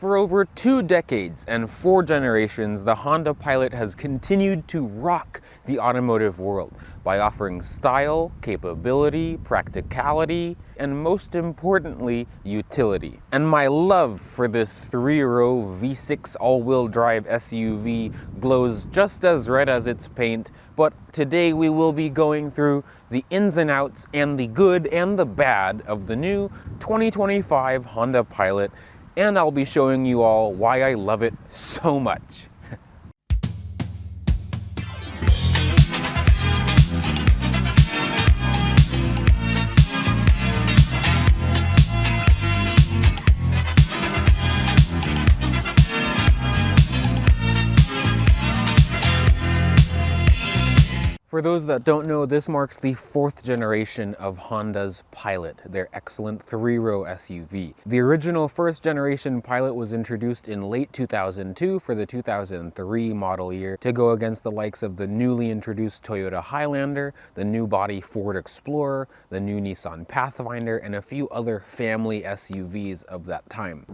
For over 2 decades and 4 generations, the Honda Pilot has continued to rock the automotive world by offering style, capability, practicality, and most importantly, utility. And my love for this 3-row V6 all-wheel drive SUV glows just as red as its paint, but today we will be going through the ins and outs and the good and the bad of the new 2025 Honda Pilot, and I'll be showing you all why I love it so much. For those that don't know, this marks the 4th generation of Honda's Pilot, their excellent 3-row SUV. The original 1st generation Pilot was introduced in late 2002 for the 2003 model year to go against the likes of the newly introduced Toyota Highlander, the new body Ford Explorer, the new Nissan Pathfinder, and a few other family SUVs of that time.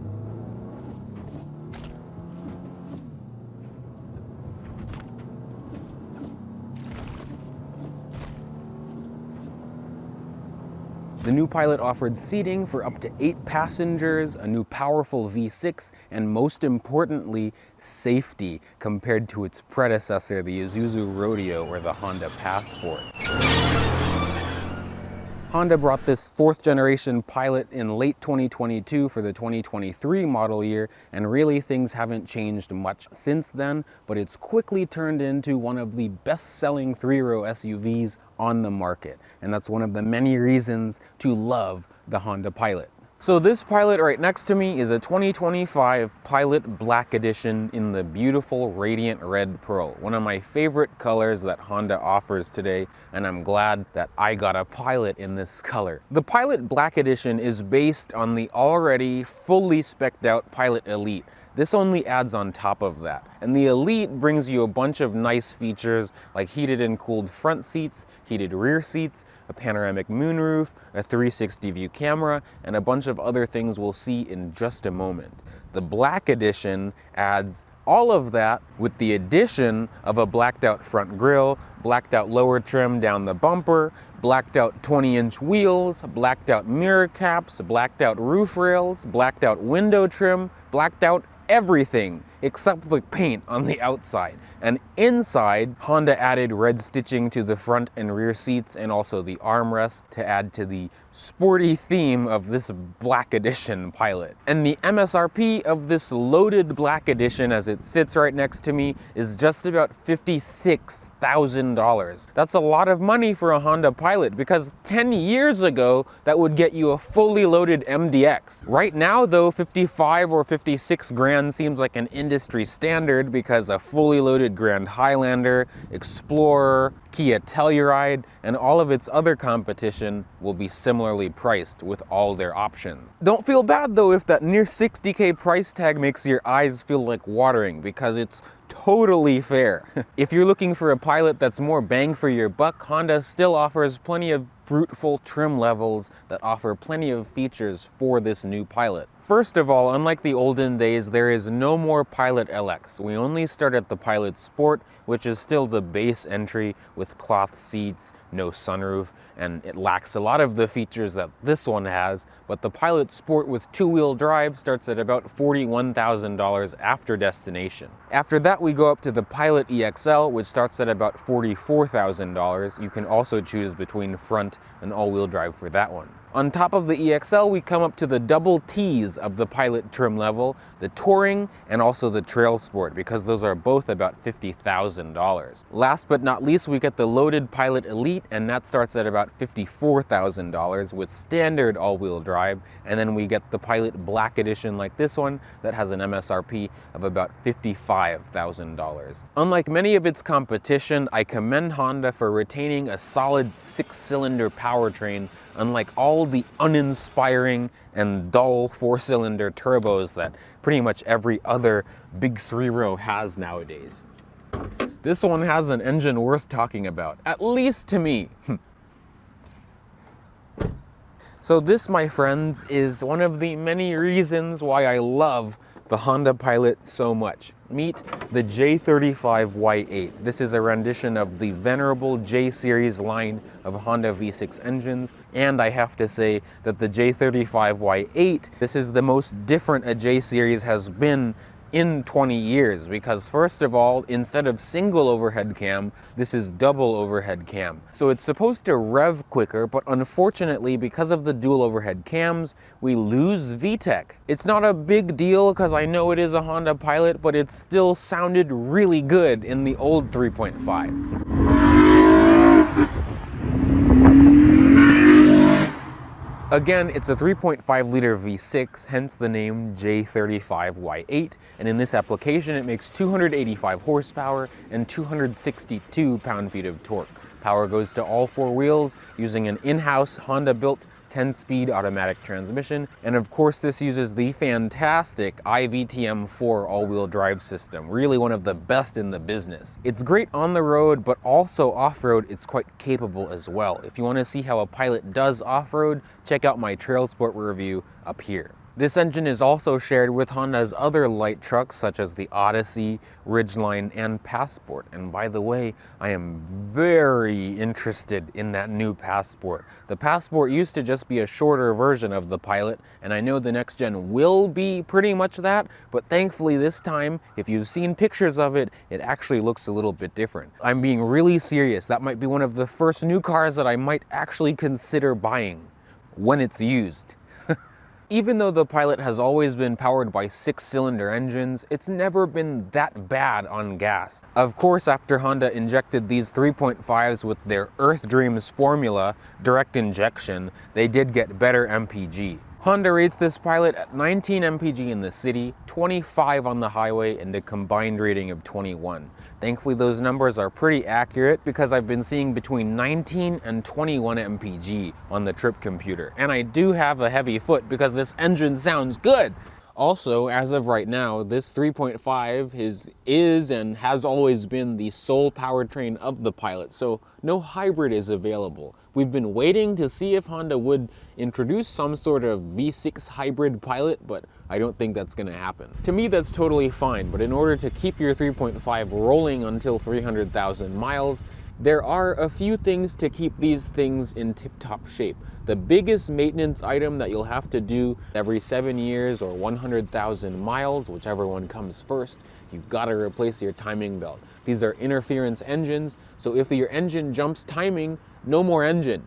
The new Pilot offered seating for up to 8 passengers, a new powerful V6, and most importantly, safety compared to its predecessor, the Isuzu Rodeo or the Honda Passport. Honda brought this 4th generation Pilot in late 2022 for the 2023 model year, and really things haven't changed much since then, but it's quickly turned into one of the best-selling 3-row SUVs on the market, and that's one of the many reasons to love the Honda Pilot. So this Pilot right next to me is a 2025 Pilot Black Edition in the beautiful Radiant Red Pearl, one of my favorite colors that Honda offers today, and I'm glad that I got a Pilot in this color. The Pilot Black Edition is based on the already fully spec'd out Pilot Elite. This only adds on top of that. And the Elite brings you a bunch of nice features like heated and cooled front seats, heated rear seats, a panoramic moonroof, a 360 view camera, and a bunch of other things we'll see in just a moment. The Black Edition adds all of that with the addition of a blacked out front grille, blacked out lower trim down the bumper, blacked out 20-inch wheels, blacked out mirror caps, blacked out roof rails, blacked out window trim, blacked out everything except the paint on the outside. And inside, Honda added red stitching to the front and rear seats and also the armrest to add to the sporty theme of this Black Edition Pilot. And the MSRP of this loaded Black Edition, as it sits right next to me, is just about $56,000. That's a lot of money for a Honda Pilot, because 10 years ago, that would get you a fully loaded MDX. Right now though, 55 or 56 grand seems like an industry standard, because a fully loaded Grand Highlander, Explorer, Kia Telluride, and all of its other competition will be similarly priced with all their options. Don't feel bad though if that near $60K price tag makes your eyes feel like watering, because it's totally fair. If you're looking for a Pilot that's more bang for your buck, Honda still offers plenty of fruitful trim levels that offer plenty of features for this new Pilot. First of all, unlike the olden days, there is no more Pilot LX. We only start at the Pilot Sport, which is still the base entry with cloth seats, no sunroof, and it lacks a lot of the features that this one has, but the Pilot Sport with 2-wheel drive starts at about $41,000 after destination. After that, we go up to the Pilot EXL, which starts at about $44,000. You can also choose between front and all-wheel drive for that one. On top of the EXL, we come up to the double T's of the Pilot trim level, the Touring and also the Trail Sport, because those are both about $50,000. Last but not least, we get the loaded Pilot Elite, and that starts at about $54,000 with standard all-wheel drive, and then we get the Pilot Black Edition like this one that has an MSRP of about $55,000. Unlike many of its competition, I commend Honda for retaining a solid 6-cylinder powertrain, unlike all the uninspiring and dull 4-cylinder turbos that pretty much every other big 3-row has nowadays. This one has an engine worth talking about, at least to me. So this, my friends, is one of the many reasons why I love the Honda Pilot so much. Meet the J35Y8. This is a rendition of the venerable J-Series line of Honda V6 engines, and I have to say that the J35Y8, this is the most different a J-Series has been in 20 years, because first of all, instead of single overhead cam, this is double overhead cam. So it's supposed to rev quicker, but unfortunately, because of the dual overhead cams, we lose VTEC. It's not a big deal because I know it is a Honda Pilot, but it still sounded really good in the old 3.5. Again, it's a 3.5 liter V6, hence the name J35Y8, and in this application it makes 285 horsepower and 262 pound-feet of torque. Power goes to all four wheels using an in-house Honda-built 10-speed automatic transmission, and of course this uses the fantastic iVTM4 all-wheel drive system, really one of the best in the business. It's great on the road, but also off-road it's quite capable as well. If you want to see how a Pilot does off-road, check out my Trail Sport review up here. This engine is also shared with Honda's other light trucks such as the Odyssey, Ridgeline, and Passport. And by the way, I am very interested in that new Passport. The Passport used to just be a shorter version of the Pilot, and I know the next gen will be pretty much that, but thankfully this time, if you've seen pictures of it, it actually looks a little bit different. I'm being really serious. That might be one of the first new cars that I might actually consider buying when it's used. Even though the Pilot has always been powered by 6-cylinder engines, it's never been that bad on gas. Of course, after Honda injected these 3.5s with their Earth Dreams formula, direct injection, they did get better MPG. Honda rates this Pilot at 19 MPG in the city, 25 on the highway, and a combined rating of 21. Thankfully, those numbers are pretty accurate because I've been seeing between 19 and 21 MPG on the trip computer. And I do have a heavy foot because this engine sounds good. Also, as of right now, this 3.5 is and has always been the sole powertrain of the Pilot, so no hybrid is available. We've been waiting to see if Honda would introduce some sort of V6 hybrid Pilot, but I don't think that's going to happen. To me, that's totally fine, but in order to keep your 3.5 rolling until 300,000 miles, there are a few things to keep these things in tip-top shape. The biggest maintenance item that you'll have to do every 7 years or 100,000 miles, whichever one comes first, you've got to replace your timing belt. These are interference engines, so if your engine jumps timing, no more engine.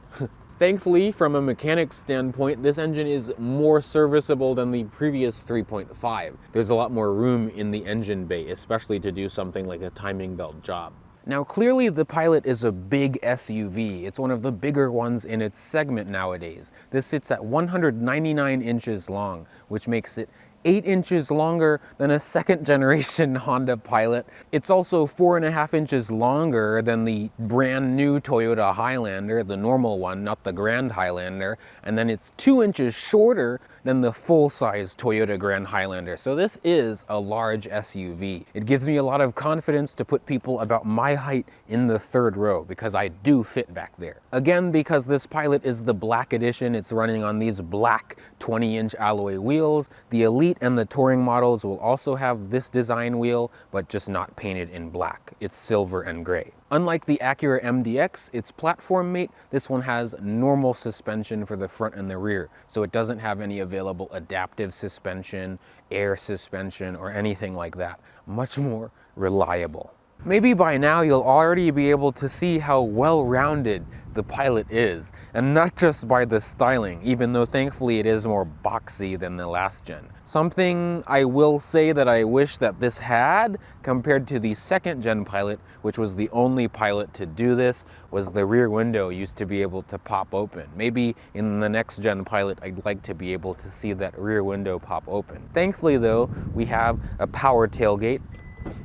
Thankfully, from a mechanic's standpoint, this engine is more serviceable than the previous 3.5. There's a lot more room in the engine bay, especially to do something like a timing belt job. Now, clearly the Pilot is a big SUV. It's one of the bigger ones in its segment nowadays. This sits at 199 inches long, which makes it 8 inches longer than a second generation Honda Pilot. It's also 4.5 inches longer than the brand new Toyota Highlander, the normal one, not the Grand Highlander. And then it's 2 inches shorter than the full-size Toyota Grand Highlander. So this is a large SUV. It gives me a lot of confidence to put people about my height in the third row because I do fit back there. Again, because this Pilot is the black edition, it's running on these black 20-inch alloy wheels. The Elite and the Touring models will also have this design wheel, but just not painted in black. It's silver and gray. Unlike the Acura MDX, its platform mate, this one has normal suspension for the front and the rear, so it doesn't have any available adaptive suspension, air suspension, or anything like that. Much more reliable. Maybe by now you'll already be able to see how well-rounded the Pilot is, and not just by the styling, even though thankfully it is more boxy than the last gen. Something I will say that I wish that this had, compared to the second gen Pilot, which was the only Pilot to do this, was the rear window used to be able to pop open. Maybe in the next gen Pilot, I'd like to be able to see that rear window pop open. Thankfully though, we have a power tailgate.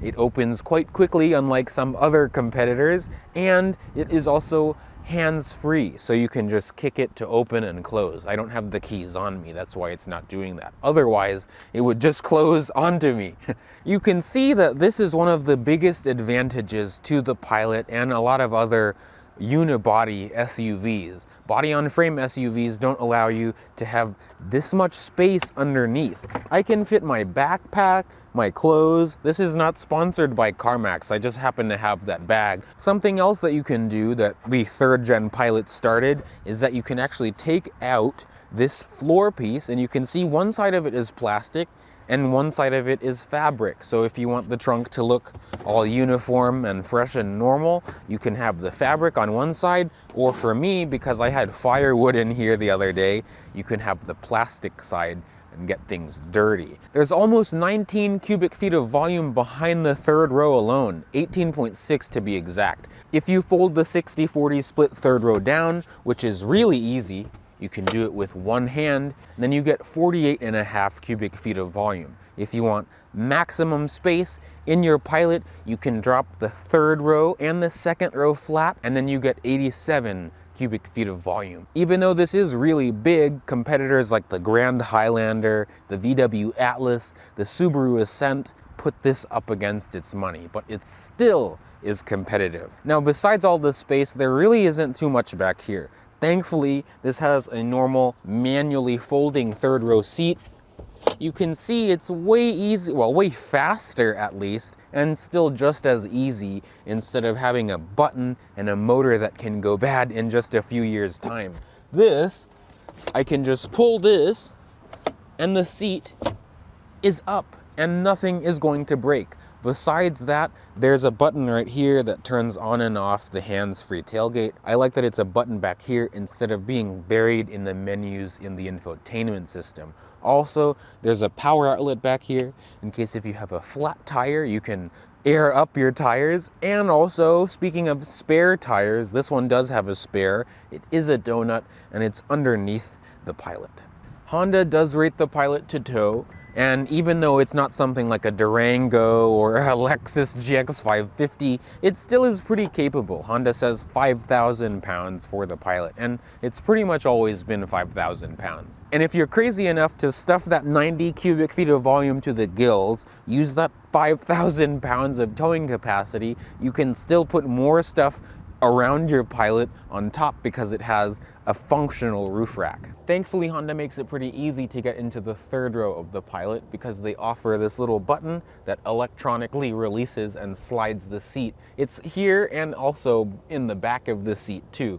It opens quite quickly, unlike some other competitors, and it is also hands-free, so you can just kick it to open and close. I don't have the keys on me, that's why it's not doing that. Otherwise, it would just close onto me. You can see that this is one of the biggest advantages to the Pilot and a lot of other unibody SUVs. Body-on-frame SUVs don't allow you to have this much space underneath. I can fit my backpack, my clothes. This is not sponsored by CarMax. I just happen to have that bag. Something else that you can do that the 3rd gen Pilot started is that you can actually take out this floor piece, and you can see one side of it is plastic and one side of it is fabric. So if you want the trunk to look all uniform and fresh and normal, you can have the fabric on one side, or for me, because I had firewood in here the other day, you can have the plastic side and get things dirty. There's almost 19 cubic feet of volume behind the 3rd row alone, 18.6 to be exact. If you fold the 60-40 split 3rd row down, which is really easy, you can do it with one hand, and then you get 48.5 cubic feet of volume. If you want maximum space in your Pilot, you can drop the 3rd row and the 2nd row flat, and then you get 87 cubic feet of volume. Even though this is really big, competitors like the Grand Highlander, the VW Atlas, the Subaru Ascent put this up against its money, but it still is competitive. Now, besides all this space, there really isn't too much back here. Thankfully, this has a normal manually folding 3rd row seat. You can see it's way easy, well, way faster at least, and still just as easy instead of having a button and a motor that can go bad in just a few years' time. This, I can just pull this and the seat is up and nothing is going to break. Besides that, there's a button right here that turns on and off the hands-free tailgate. I like that it's a button back here instead of being buried in the menus in the infotainment system. Also, there's a power outlet back here in case if you have a flat tire, you can air up your tires. And also, speaking of spare tires, this one does have a spare. It is a donut and it's underneath the Pilot. Honda does rate the Pilot to tow. And even though it's not something like a Durango or a Lexus GX550, it still is pretty capable. Honda says 5,000 pounds for the Pilot, and it's pretty much always been 5,000 pounds. And if you're crazy enough to stuff that 90 cubic feet of volume to the gills, use that 5,000 pounds of towing capacity, you can still put more stuff around your Pilot on top because it has a functional roof rack. Thankfully, Honda makes it pretty easy to get into the 3rd row of the Pilot because they offer this little button that electronically releases and slides the seat. It's here and also in the back of the seat too.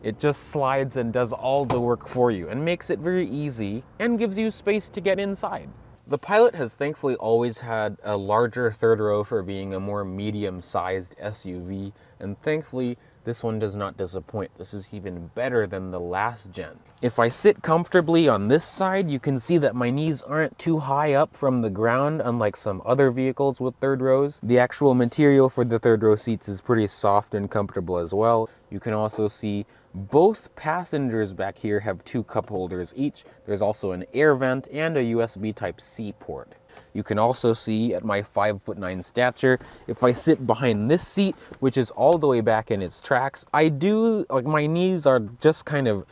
It just slides and does all the work for you and makes it very easy and gives you space to get inside. The Pilot has thankfully always had a larger 3rd row for being a more medium-sized SUV, and thankfully this one does not disappoint. This is even better than the last gen. If I sit comfortably on this side, you can see that my knees aren't too high up from the ground, unlike some other vehicles with 3rd rows. The actual material for the 3rd row seats is pretty soft and comfortable as well. You can also see both passengers back here have 2 cup holders each. There's also an air vent and a USB Type-C port. You can also see at my 5'9" stature, if I sit behind this seat, which is all the way back in its tracks, my knees are just kind of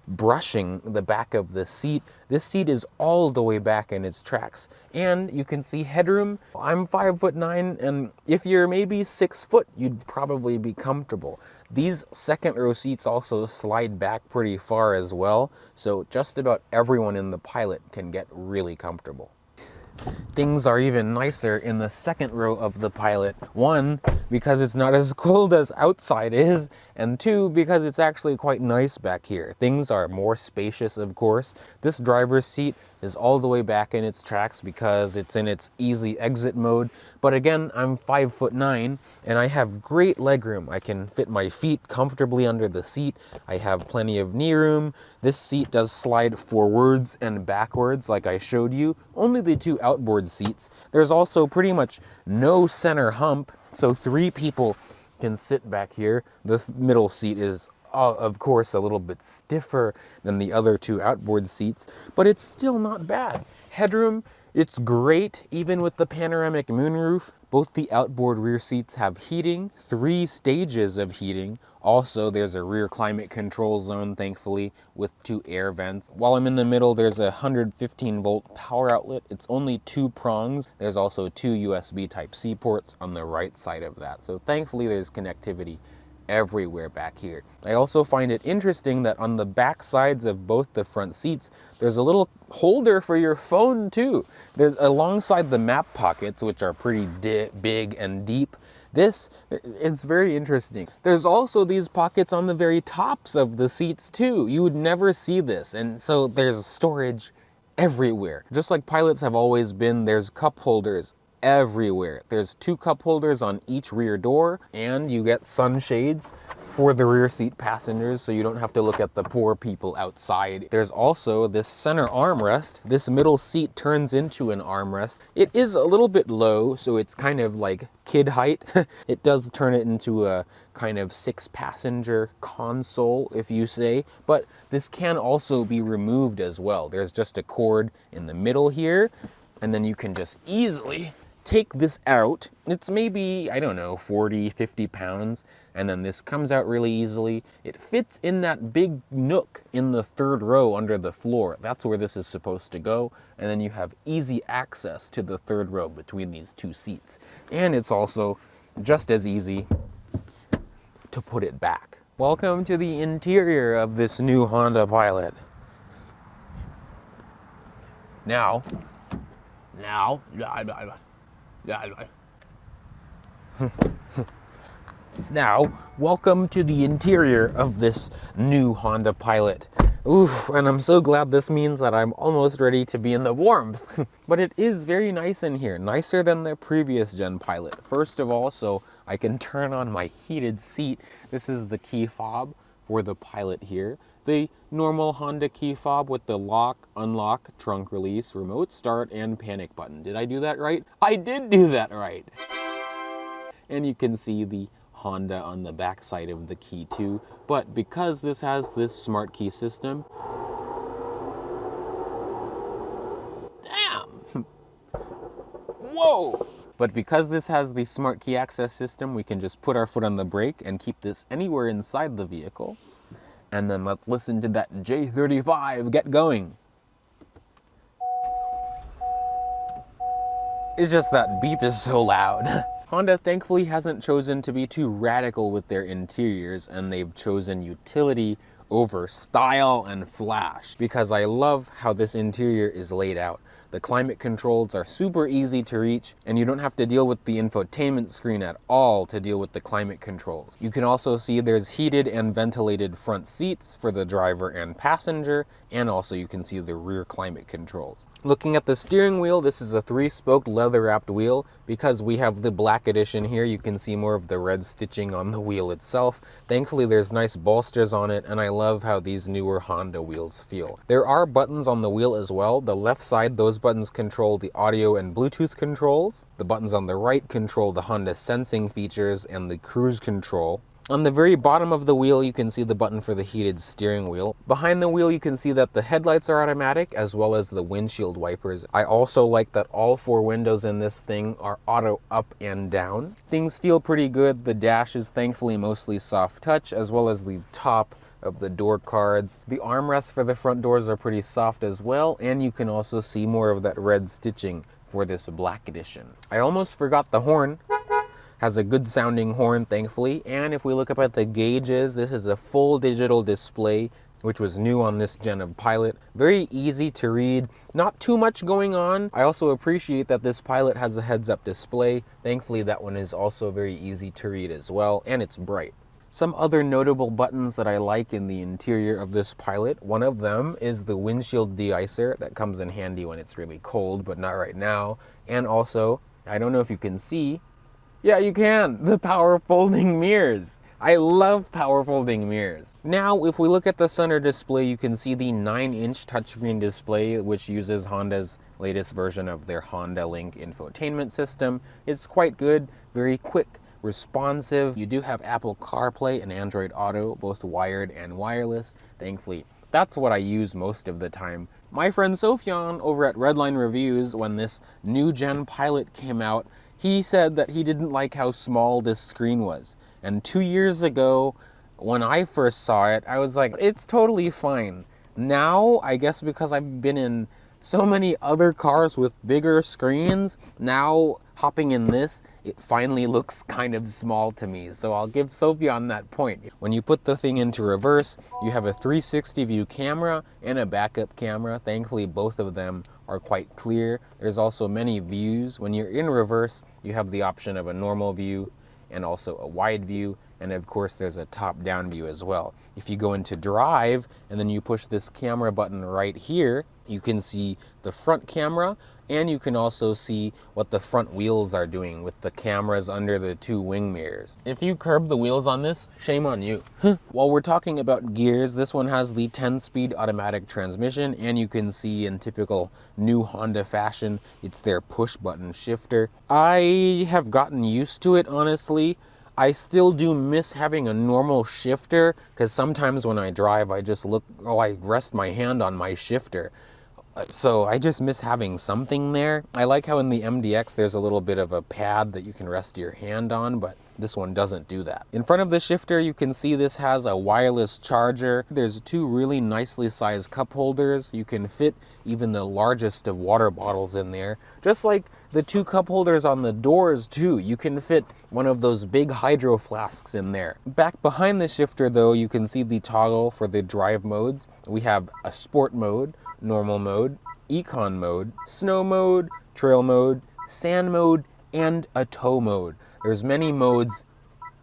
brushing the back of the seat. This seat is all the way back in its tracks. And you can see headroom. I'm 5'9", and if you're maybe 6 foot, you'd probably be comfortable. These 2nd row seats also slide back pretty far as well, so just about everyone in the Pilot can get really comfortable. Things are even nicer in the 2nd row of the Pilot. 1, because it's not as cold as outside is, and 2, because it's actually quite nice back here. Things are more spacious, of course. This driver's seat is all the way back in its tracks because it's in its easy exit mode. But again, I'm 5'9", and I have great legroom. I can fit my feet comfortably under the seat. I have plenty of knee room. This seat does slide forwards and backwards like I showed you. Only the 2 outboard seats. There's also pretty much no center hump, so 3 people can sit back here. The middle seat is of course a little bit stiffer than the other 2 outboard seats, but it's still not bad. Headroom It's great, even with the panoramic moonroof. Both the outboard rear seats have heating, 3 stages of heating. Also, there's a rear climate control zone, thankfully, with 2 air vents. While I'm in the middle, there's a 115 volt power outlet. It's only 2 prongs. There's also 2 USB Type-C ports on the right side of that. So thankfully, there's connectivity everywhere back here. I also find it interesting that on the back sides of both the front seats, there's a little holder for your phone too. There's alongside the map pockets, which are pretty big and deep. It's very interesting. There's also these pockets on the very tops of the seats too. You would never see this. And so there's storage everywhere. Just like pilots have always been, there's cup holders everywhere. There's 2 cup holders on each rear door, and you get sunshades for the rear seat passengers, so you don't have to look at the poor people outside. There's also this center armrest. This middle seat turns into an armrest. It is a little bit low, so it's kind of like kid height. It does turn it into a kind of 6-passenger console, if you say, but this can also be removed as well. There's just a cord in the middle here, and then you can just easily take this out. It's maybe, I don't know, 40, 50 pounds, and then this comes out really easily. It fits in that big nook in the 3rd row under the floor. That's where this is supposed to go, and then you have easy access to the 3rd row between these 2 seats. And it's also just as easy to put it back. Welcome to the interior of this new Honda Pilot. Now, welcome to the interior of this new Honda Pilot. Oof, and I'm so glad this means that I'm almost ready to be in the warmth. But it is very nice in here, nicer than the previous gen Pilot. First of all, so I can turn on my heated seat. This is the key fob for the Pilot here. The normal Honda key fob with the lock, unlock, trunk release, remote start, and panic button. Did I do that right? I did do that right. And you can see the Honda on the back side of the key too. But because this has this smart key system, damn! Whoa! But because this has the smart key access system, we can just put our foot on the brake and keep this anywhere inside the vehicle. And then let's listen to that J35 get going. It's just that beep is so loud. Honda thankfully hasn't chosen to be too radical with their interiors, and they've chosen utility over style and flash, because I love how this interior is laid out. The climate controls are super easy to reach, and you don't have to deal with the infotainment screen at all to deal with the climate controls. You can also see there's heated and ventilated front seats for the driver and passenger, and also you can see the rear climate controls. Looking at the steering wheel, this is a 3-spoke leather-wrapped wheel. Because we have the black edition here, you can see more of the red stitching on the wheel itself. Thankfully, there's nice bolsters on it, and I love how these newer Honda wheels feel. There are buttons on the wheel as well. The left side, those buttons control the audio and Bluetooth controls. The buttons on the right control the Honda sensing features and the cruise control. On the very bottom of the wheel, you can see the button for the heated steering wheel. Behind the wheel, you can see that the headlights are automatic, as well as the windshield wipers. I also like that all 4 windows in this thing are auto up and down. Things feel pretty good. The dash is thankfully mostly soft touch, as well as the top of the door cards. The armrests for the front doors are pretty soft as well, and you can also see more of that red stitching for this black edition. I almost forgot the horn. Has a good sounding horn, thankfully. And if we look up at the gauges, this is a full digital display, which was new on this gen of Pilot. Very easy to read, not too much going on. I also appreciate that this Pilot has a heads-up display. Thankfully, that one is also very easy to read as well, and it's bright. Some other notable buttons that I like in the interior of this Pilot, one of them is the windshield de-icer that comes in handy when it's really cold, but not right now. And also, I don't know if you can see, yeah, you can, the power folding mirrors. I love power folding mirrors. Now, if we look at the center display, you can see the 9-inch touchscreen display, which uses Honda's latest version of their Honda Link infotainment system. It's quite good, very quick, responsive. You do have Apple CarPlay and Android Auto, both wired and wireless. Thankfully, that's what I use most of the time. My friend Sofyan over at Redline Reviews, when this new gen Pilot came out, he said that he didn't like how small this screen was. And 2 years ago, when I first saw it, I was like, it's totally fine. Now, I guess because I've been in so many other cars with bigger screens, now hopping in this, it finally looks kind of small to me. So I'll give Sofyan that point. When you put the thing into reverse, you have a 360 view camera and a backup camera. Thankfully, both of them are quite clear. There's also many views. When you're in reverse, you have the option of a normal view and also a wide view. And of course, there's a top-down view as well. If you go into drive and then you push this camera button right here, you can see the front camera, and you can also see what the front wheels are doing with the cameras under the two wing mirrors. If you curb the wheels on this, shame on you. While we're talking about gears, this one has the 10-speed automatic transmission, and you can see in typical new Honda fashion, it's their push-button shifter. I have gotten used to it, honestly. I still do miss having a normal shifter, because sometimes when I drive, I just I rest my hand on my shifter. So I just miss having something there. I like how in the MDX there's a little bit of a pad that you can rest your hand on, but this one doesn't do that. In front of the shifter, you can see this has a wireless charger. There's two really nicely sized cup holders. You can fit even the largest of water bottles in there. Just like the two cup holders on the doors too. You can fit one of those big hydro flasks in there. Back behind the shifter though, you can see the toggle for the drive modes. We have a sport mode, normal mode, econ mode, snow mode, trail mode, sand mode, and a tow mode. There's many modes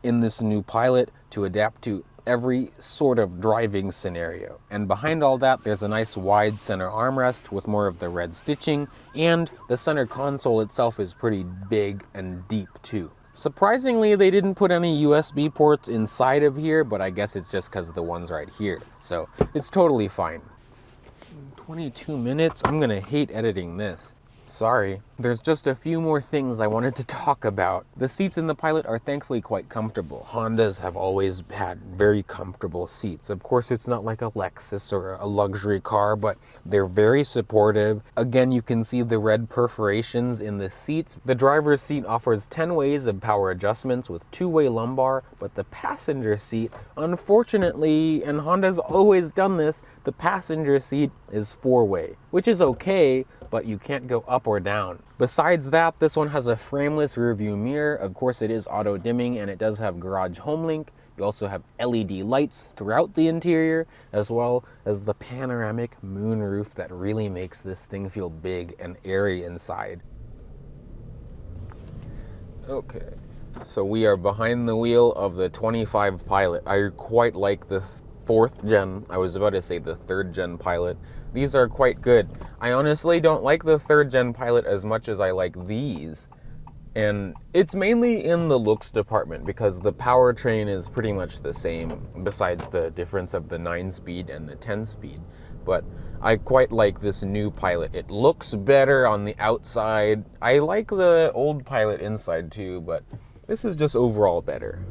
in this new Pilot to adapt to every sort of driving scenario. And behind all that, there's a nice wide center armrest with more of the red stitching, and the center console itself is pretty big and deep too. Surprisingly, they didn't put any USB ports inside of here, but I guess it's just because of the ones right here. So it's totally fine. 22 minutes? I'm gonna hate editing this. Sorry. There's just a few more things I wanted to talk about. The seats in the Pilot are thankfully quite comfortable. Hondas have always had very comfortable seats. Of course, it's not like a Lexus or a luxury car, but they're very supportive. Again, you can see the red perforations in the seats. The driver's seat offers 10 ways of power adjustments with two-way lumbar, but the passenger seat, unfortunately, and Honda's always done this, the passenger seat is four-way, which is okay, but you can't go up or down. Besides that, this one has a frameless rearview mirror. Of course, it is auto dimming, and it does have garage home link. You also have LED lights throughout the interior, as well as the panoramic moonroof that really makes this thing feel big and airy inside. Okay, so we are behind the wheel of the 25 Pilot. I quite like the 4th gen, I was about to say the 3rd gen Pilot. These are quite good. I honestly don't like the 3rd gen Pilot as much as I like these. And it's mainly in the looks department because the powertrain is pretty much the same besides the difference of the 9-speed and the 10-speed. But I quite like this new Pilot. It looks better on the outside. I like the old Pilot inside too, but this is just overall better.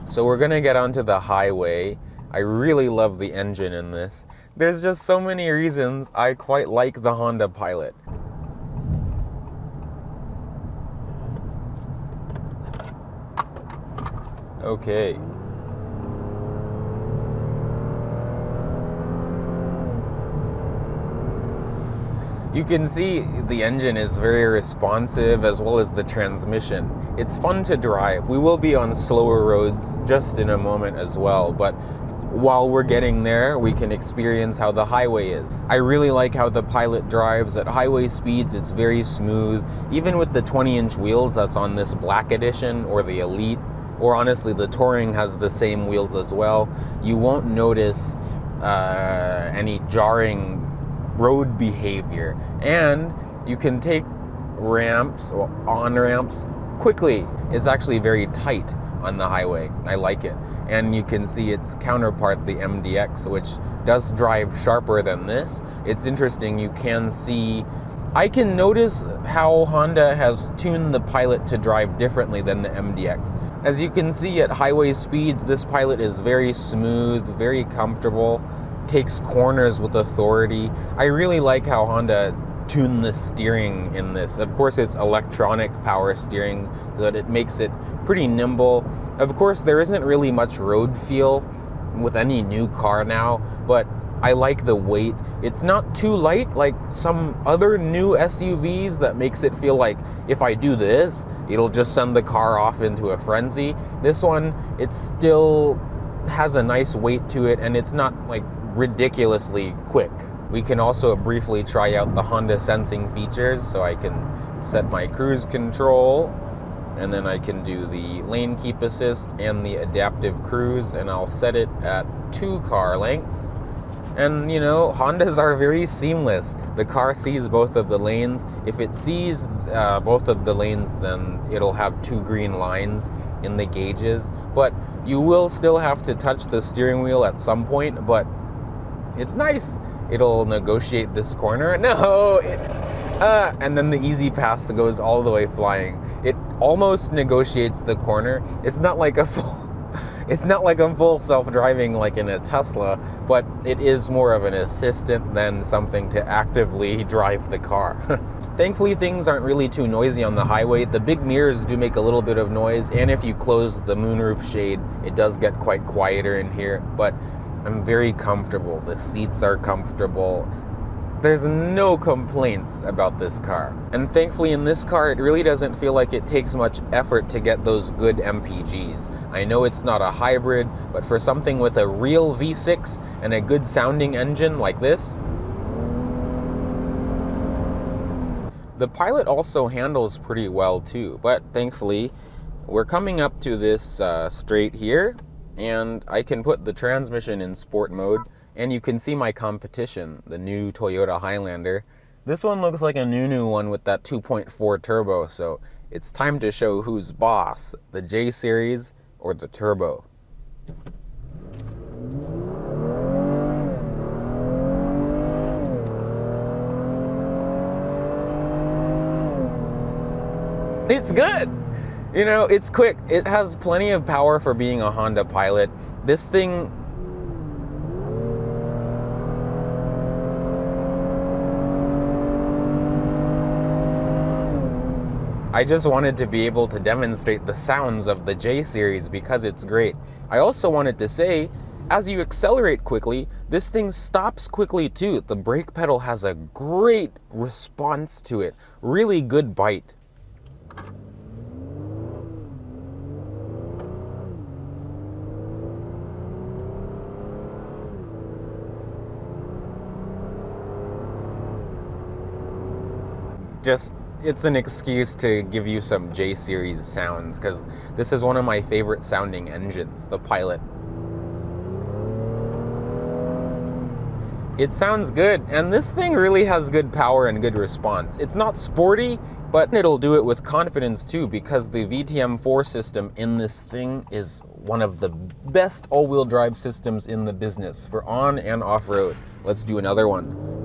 So we're gonna get onto the highway. I really love the engine in this. There's just so many reasons I quite like the Honda Pilot. Okay. You can see the engine is very responsive as well as the transmission. It's fun to drive. We will be on slower roads just in a moment as well, but while we're getting there, we can experience how the highway is. I really like how the Pilot drives at highway speeds. It's very smooth. Even with the 20-inch wheels that's on this Black Edition or the Elite, or honestly the Touring has the same wheels as well, you won't notice any jarring road behavior, and you can take ramps or on-ramps quickly. It's actually very tight on the highway. I like it. And you can see its counterpart, the MDX, which does drive sharper than this. It's interesting, you can see I can notice how Honda has tuned the Pilot to drive differently than the MDX. As you can see at highway speeds, this Pilot is very smooth, very comfortable, takes corners with authority. I really like how Honda tuned the steering in this. Of course, it's electronic power steering, so that it makes it pretty nimble. Of course, there isn't really much road feel with any new car now, but I like the weight. It's not too light like some other new SUVs that makes it feel like if I do this, it'll just send the car off into a frenzy. This one, it still has a nice weight to it, and it's not like ridiculously quick. We can also briefly try out the Honda sensing features, so I can set my cruise control, and then I can do the lane keep assist and the adaptive cruise, and I'll set it at 2 car lengths. And you know, Hondas are very seamless. The car sees both of the lanes. If it sees both of the lanes, then it'll have 2 green lines in the gauges. But you will still have to touch the steering wheel at some point, but it's nice. It'll negotiate this corner. No! And then the easy pass goes all the way flying. It almost negotiates the corner. It's not like a full self-driving like in a Tesla, but it is more of an assistant than something to actively drive the car. Thankfully, things aren't really too noisy on the highway. The big mirrors do make a little bit of noise, and if you close the moonroof shade, it does get quite quieter in here, but I'm very comfortable. The seats are comfortable. There's no complaints about this car. And thankfully in this car, it really doesn't feel like it takes much effort to get those good MPGs. I know it's not a hybrid, but for something with a real V6 and a good sounding engine like this, the Pilot also handles pretty well too. But thankfully, we're coming up to this straight here, and I can put the transmission in sport mode. And you can see my competition, the new Toyota Highlander. This one looks like a new one with that 2.4 turbo, so it's time to show who's boss, the J Series or the turbo. It's good! You know, it's quick. It has plenty of power for being a Honda Pilot. This thing, I just wanted to be able to demonstrate the sounds of the J Series because it's great. I also wanted to say, as you accelerate quickly, this thing stops quickly too. The brake pedal has a great response to it. Really good bite. It's an excuse to give you some J Series sounds, because this is one of my favorite sounding engines, the Pilot. It sounds good, and this thing really has good power and good response. It's not sporty, but it'll do it with confidence too, because the VTM4 system in this thing is one of the best all-wheel drive systems in the business for on and off-road. Let's do another one.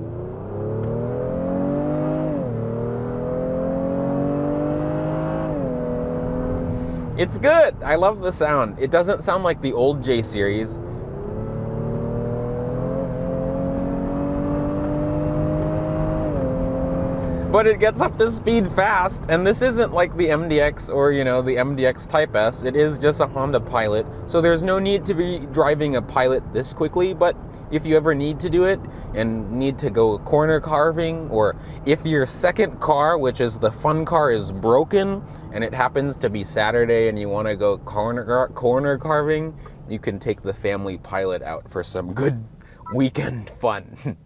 It's good. I love the sound. It doesn't sound like the old J Series. But it gets up to speed fast, and this isn't like the MDX or, you know, the MDX Type S. It is just a Honda Pilot, so there's no need to be driving a Pilot this quickly, but if you ever need to do it and need to go corner carving, or if your second car, which is the fun car, is broken and it happens to be Saturday and you want to go corner carving, you can take the family Pilot out for some good weekend fun.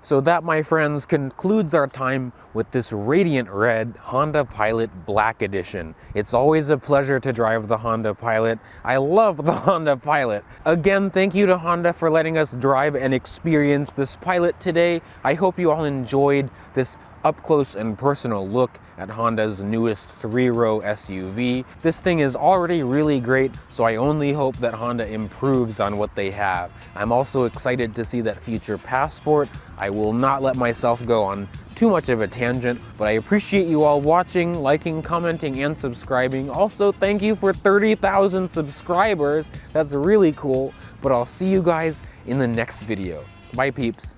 So that, my friends, concludes our time with this radiant red Honda Pilot Black Edition. It's always a pleasure to drive the Honda Pilot. I love the Honda Pilot. Again, thank you to Honda for letting us drive and experience this Pilot today. I hope you all enjoyed this up close and personal look at Honda's newest 3-row SUV. This thing is already really great, so I only hope that Honda improves on what they have. I'm also excited to see that future Passport. I will not let myself go on too much of a tangent, but I appreciate you all watching, liking, commenting, and subscribing. Also, thank you for 30,000 subscribers. That's really cool, but I'll see you guys in the next video. Bye, peeps.